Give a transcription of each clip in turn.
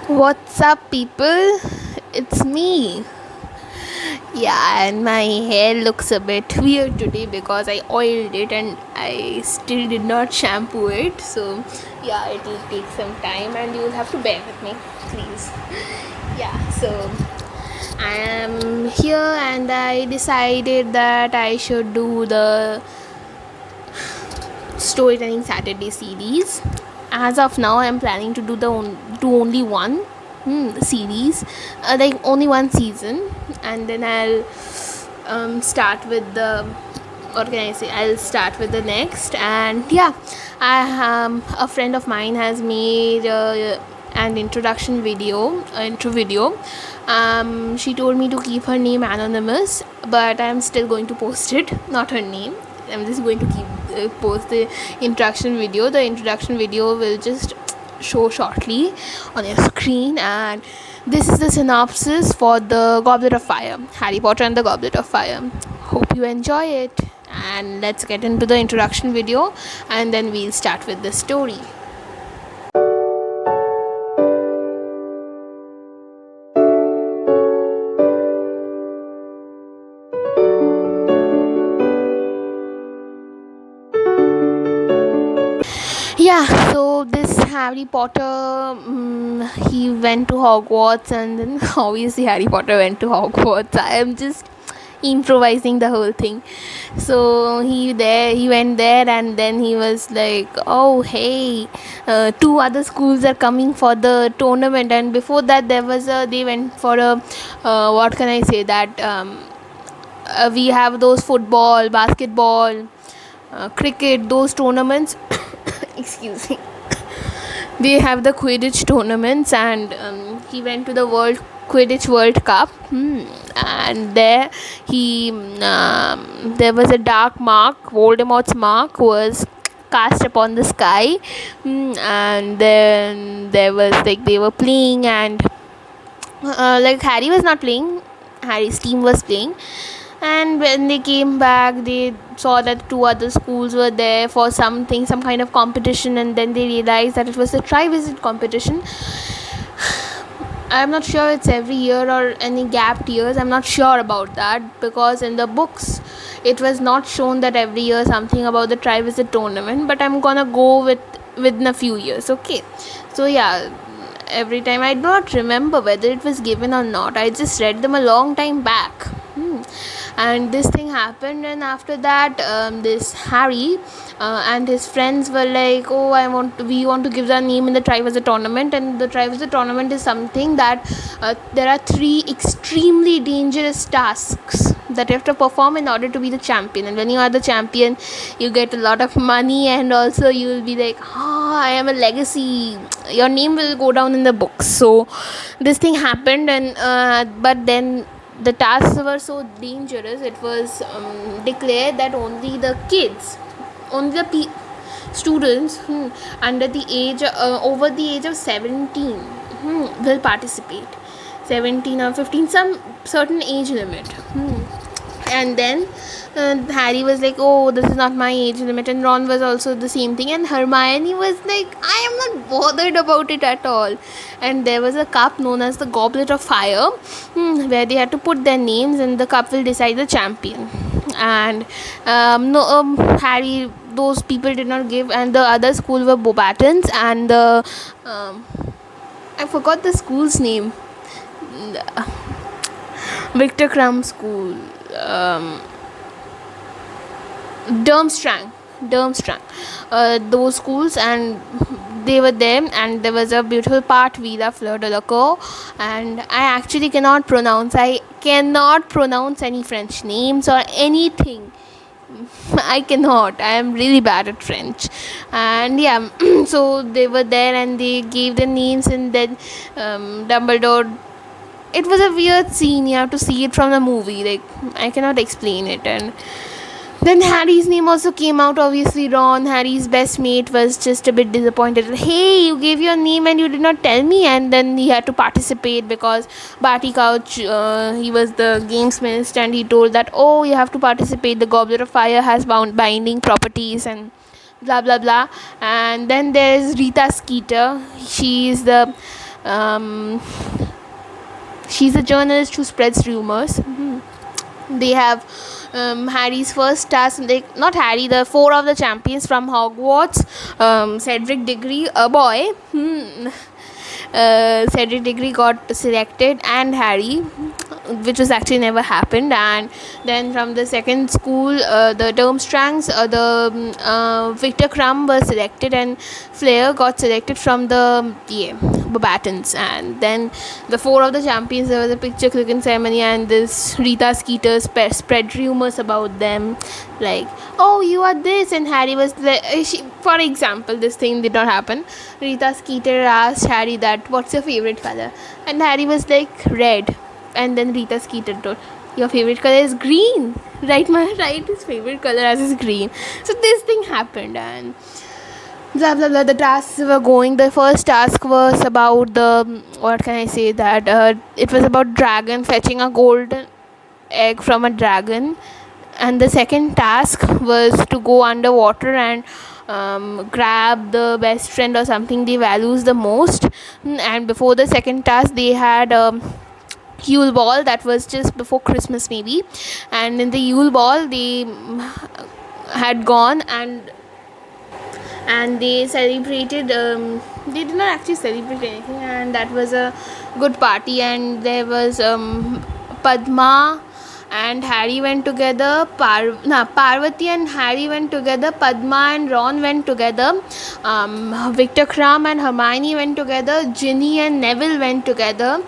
What's up, people? It's me. Yeah, and my hair looks a bit weird today because I oiled it and I still did not shampoo it. So, yeah, it will take some time and you'll have to bear with me, please. Yeah, so I am here and I decided that I should do the storytelling Saturday series. As of now, I am planning to do only one series, like only one season, and then I'll start with the. What can I say? I'll start with the next, and yeah, a friend of mine has made an introduction video, intro video. She told me to keep her name anonymous, but I'm still going to post it, not her name. I'm just going to keep post the introduction video. The introduction video will just show shortly on your screen, and this is the synopsis for the Goblet of Fire, Harry Potter and the Goblet of Fire. Hope you enjoy it, and let's get into the introduction video, and then we'll start with the story. Yeah, so this Harry Potter, he went to Hogwarts, and then obviously Harry Potter went to Hogwarts. I am just improvising the whole thing. So he went there, and then he was like, oh hey, two other schools are coming for the tournament, and before that they went for a what can I say, that we have those football, basketball, cricket, those tournaments. Excuse me. They have the Quidditch tournaments, and he went to the Quidditch World Cup, and there was a dark mark. Voldemort's mark was cast upon the sky, and then there was like they were playing, and like Harry was not playing. Harry's team was playing, and when they came back, they saw that two other schools were there for some kind of competition, and then they realized that it was a Triwizard competition. I'm not sure it's every year or any gapped years. I'm not sure about that, because in the books it was not shown that every year something about the Triwizard tournament, but I'm gonna go within a few years. Okay, so yeah, every time I do not remember whether it was given or not. I just read them a long time back. And this thing happened, and after that this Harry and his friends were like, oh, we want to give the name in the Triwizard tournament. And the Triwizard tournament is something that there are 3 extremely dangerous tasks that you have to perform in order to be the champion. And when you are the champion, you get a lot of money, and also you will be like, I am a legacy, your name will go down in the books. So this thing happened, and but then the tasks were so dangerous, it was declared that only the kids, only the students under the age over the age of 17 will participate. 17 or 15, some certain age limit. And then Harry was like, oh, this is not my age limit, and Ron was also the same thing, and Hermione was like, I am not bothered about it at all. And there was a cup known as the Goblet of Fire, where they had to put their names, and the cup will decide the champion. And Harry, those people did not give, and the other school were Beauxbatons, and I forgot the school's name. Victor Crumb School, Durmstrang, those schools, and they were there. And there was a beautiful part, Vida Fleur de la Cour, and I actually cannot pronounce any French names or anything. I cannot. I am really bad at French. And yeah, so they were there, and they gave the names, and then Dumbledore. It was a weird scene. You have to see it from the movie. Like, I cannot explain it. And then Harry's name also came out. Obviously, Ron, Harry's best mate, was just a bit disappointed. Hey, you gave your name and you did not tell me. And then he had to participate because Barty Crouch, he was the games minister, and he told that, oh, you have to participate. The Goblet of Fire has binding properties and blah blah blah. And then there's Rita Skeeter. She is the Um, she's a journalist who spreads rumors. They have Harry's first task, like not Harry, the four of the champions from Hogwarts. Cedric Diggory, a boy. Cedric Diggory got selected, and Harry, which was actually never happened. And then from the second school, the Durmstrangs, Victor Crumb was selected, and Flair got selected from the Babatons. And then the four of the champions, there was a picture clicking ceremony, and this Rita Skeeter spread rumors about them, like, oh, you are this, and Harry was like, for example, this thing did not happen. Rita Skeeter asked Harry that, what's your favorite color? And Harry was like, red. And then Rita Skeeter told, your favorite color is green. Right, his favorite color as is green. So this thing happened, and blah blah blah. The tasks were going. The first task was about what can I say, that it was about dragon fetching a golden egg from a dragon. And the second task was to go underwater and grab the best friend or something they values the most. And before the second task, they had Yule Ball that was just before Christmas maybe. And in the Yule Ball, they had gone and they celebrated. They did not actually celebrate anything, and that was a good party. And there was Padma and Harry went together. Parvati and Harry went together. Padma and Ron went together. Victor Crumb and Hermione went together. Ginny and Neville went together.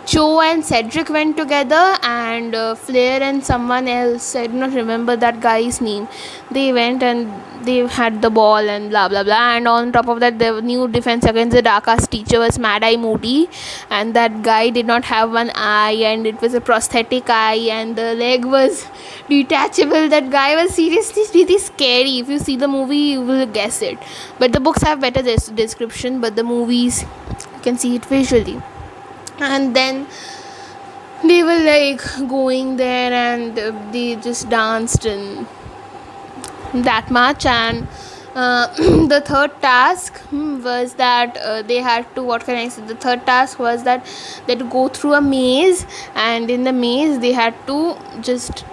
Cho and Cedric went together, and Flair and someone else, I do not remember that guy's name, they went and they had the ball and blah blah blah. And on top of that, the new Defense Against the Dark Arts teacher was Mad Eye Moody, and that guy did not have one eye, and it was a prosthetic eye, and the leg was detachable. That guy was seriously really scary. If you see the movie, you will guess it. But the books have better description, but the movies, you can see it visually. And then they were like going there, and they just danced and that much. And the third task was that they had to, what can I say, the third task was that they had to go through a maze, and in the maze they had to just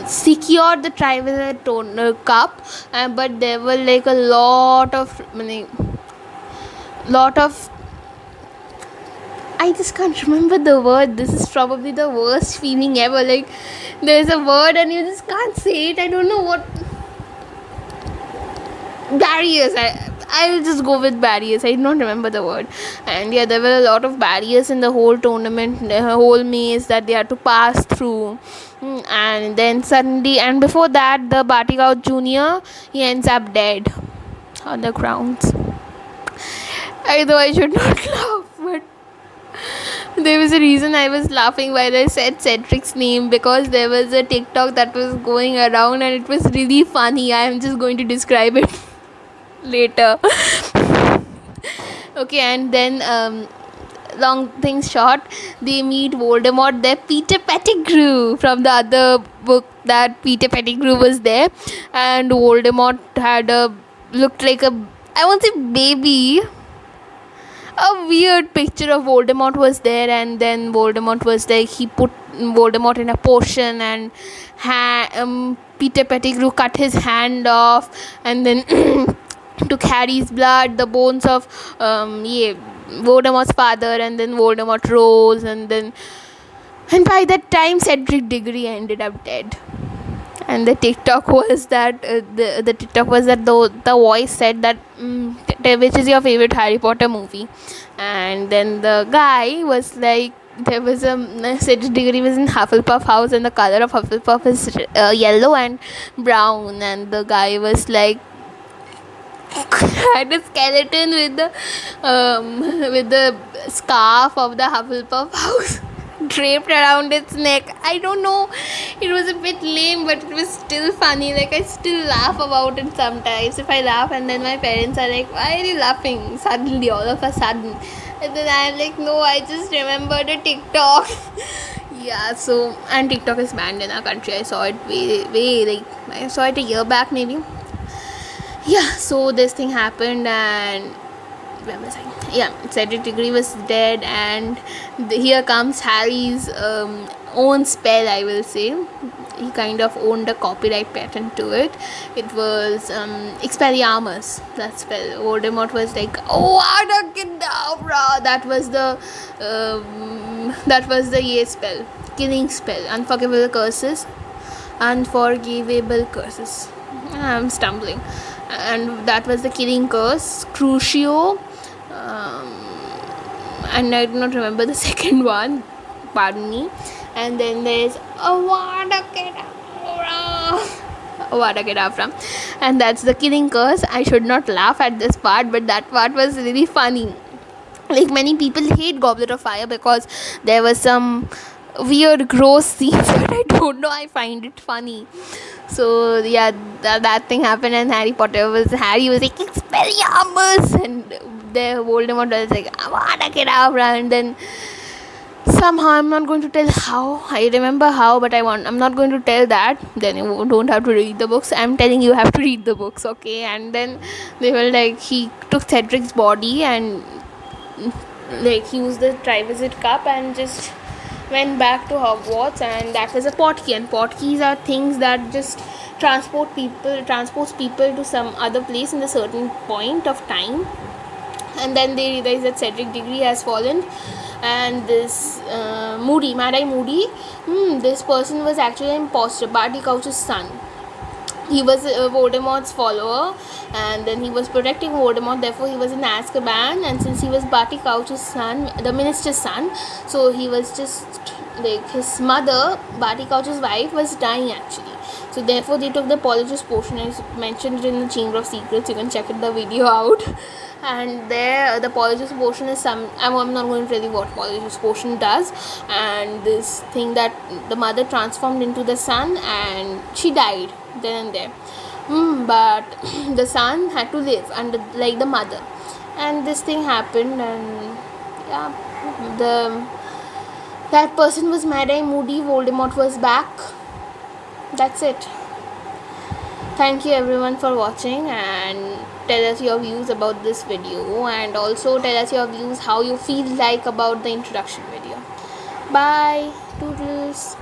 secure the Triwizard Cup. But there were like a lot of I just can't remember the word. This is probably the worst feeling ever. Like, there's a word and you just can't say it. I don't know what. Barriers. I'll just go with barriers. I don't remember the word. And yeah, there were a lot of barriers in the whole tournament, the whole maze that they had to pass through. And then suddenly, and before that, the Barty Crouch Jr., he ends up dead on the grounds. I know I should not laugh, but there was a reason I was laughing while I said Cedric's name, because there was a TikTok that was going around and it was really funny. I am just going to describe it later. Okay, and then long thing short, they meet Voldemort there. Peter Pettigrew from the other book, that Peter Pettigrew was there, and Voldemort had looked like I won't say baby, a weird picture of Voldemort was there. And then Voldemort was like, he put Voldemort in a potion, and Peter Pettigrew cut his hand off, and then took Harry's blood, the bones of Voldemort's father, and then Voldemort rose, and by that time Cedric Diggory ended up dead. And the TikTok was that the TikTok was that the voice said that which is your favorite Harry Potter movie, and then the guy was like, there was Cedric Diggory was in Hufflepuff house, and the color of Hufflepuff is yellow and brown, and the guy was like had a skeleton with the scarf of the Hufflepuff house draped around its neck. I don't know, it was a bit lame, but it was still funny. Like, I still laugh about it sometimes. If I laugh and then my parents are like, why are you laughing suddenly, all of a sudden? And then I'm like, no, I just remembered a TikTok. Yeah, so, and TikTok is banned in our country. I saw it I saw it a year back maybe. Yeah, so this thing happened, and where was I? Yeah, Cedric Diggory was dead, and here comes Harry's own spell, I will say. He kind of owned a copyright patent to it. It was Expelliarmus, that spell. Voldemort was like, oh, Abracadabra! That was the Ye spell, killing spell, unforgivable curses. I'm stumbling, and that was the killing curse, Crucio, and I do not remember the second one. Pardon me. And then there's Avada Kedavra, and that's the killing curse. I should not laugh at this part, but that part was really funny. Like, many people hate Goblet of Fire because there was some weird gross scenes, but I don't know, I find it funny. So yeah, that thing happened, and Harry was like, Expelliarmus, and the Voldemort was like, Avada Kedavra, and then somehow, I'm not going to tell how, I remember how, but I'm not going to tell that. Then you don't have to read the books. I'm telling you have to read the books, okay? And then they were like, he took Cedric's body and like used the Triwizard Cup and just went back to Hogwarts, and that was a Portkey. And Portkeys are things that just transports people to some other place in a certain point of time. And then they realize that Cedric Diggory has fallen, and this Mad-Eye Moody, this person was actually an imposter, Barty Crouch's son. He was Voldemort's follower, and then he was protecting Voldemort, therefore he was in Azkaban. And since he was Barty Crouch's son, the minister's son, so he was just like, his mother, Barty Crouch's wife, was dying actually. So therefore they took the Polyjuice Potion, as mentioned in the Chamber of Secrets. You can check the video out. And there, the Polyjuice Potion is I'm not going to tell you what Polyjuice Potion does. And this thing that the mother transformed into the son, and she died then and there. But the son had to live under like the mother. And this thing happened, and yeah, that person was Mad-Eye Moody. Voldemort was back. That's it. Thank you everyone for watching, and tell us your views about this video, and also tell us your views how you feel like about the introduction video. Bye. Toodles.